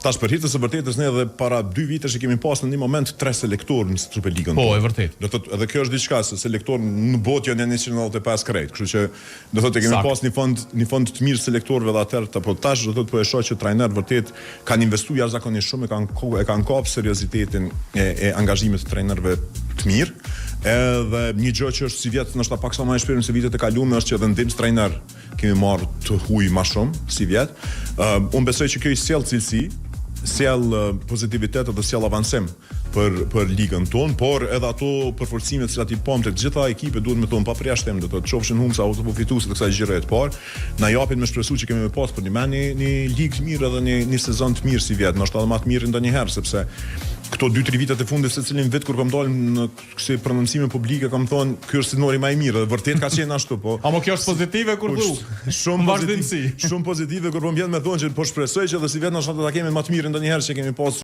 Tash për hir të së vërtetës ne edhe para 2 vitesh kemi pasur në një moment 3 selektorë në Superligën. Po, e vërtet. Do thotë edhe kjo është diçka se selektorë në botë janë 195 krejt, kështu që do thotë kemi pas një fond të mirë selektorëve dhe atëherë apo tash do thotë po e shoh që trajnerët vërtet kanë investuar jashtëzakonisht shumë, e kanë kapur seriozitetin e angazhimit të trajnerëve të mirë. Edhe një gjë që është si vjet ndoshta pak sa më e shpirtshme se vitet e kaluara është që edhe ndihmës trajner kemi marrë të huaj më shumë si vjet. Unë besoj që kjo i sjell cilësi, sjell pozitivitet dhe sjell avancim për ligën tonë, por edhe ato përforcimet që i pam të gjitha ekipet duhet me tonë pa përjashtim, do të qofshin humsa ose fituese të kësaj gjëre të parë, na japin me shpresu që kemi me pas për një ligë të mirë edhe një sezon të mirë si vjet, ndoshta edhe më të mirë ndonjëherë, sepse këto 2-3 vitet e fundit se cilin vit kur kam dalë në kësi prononcime publike kam thonë ky është sinori më i mirë dhe vërtet ka qenë ashtu po. Amo kjo është pozitive kur thu. Shumë pozitive kur po mbien me thonë që po shpresoj që edhe si vjet ndoshta ta kemi më të mirë ndonjëherë që kemi pas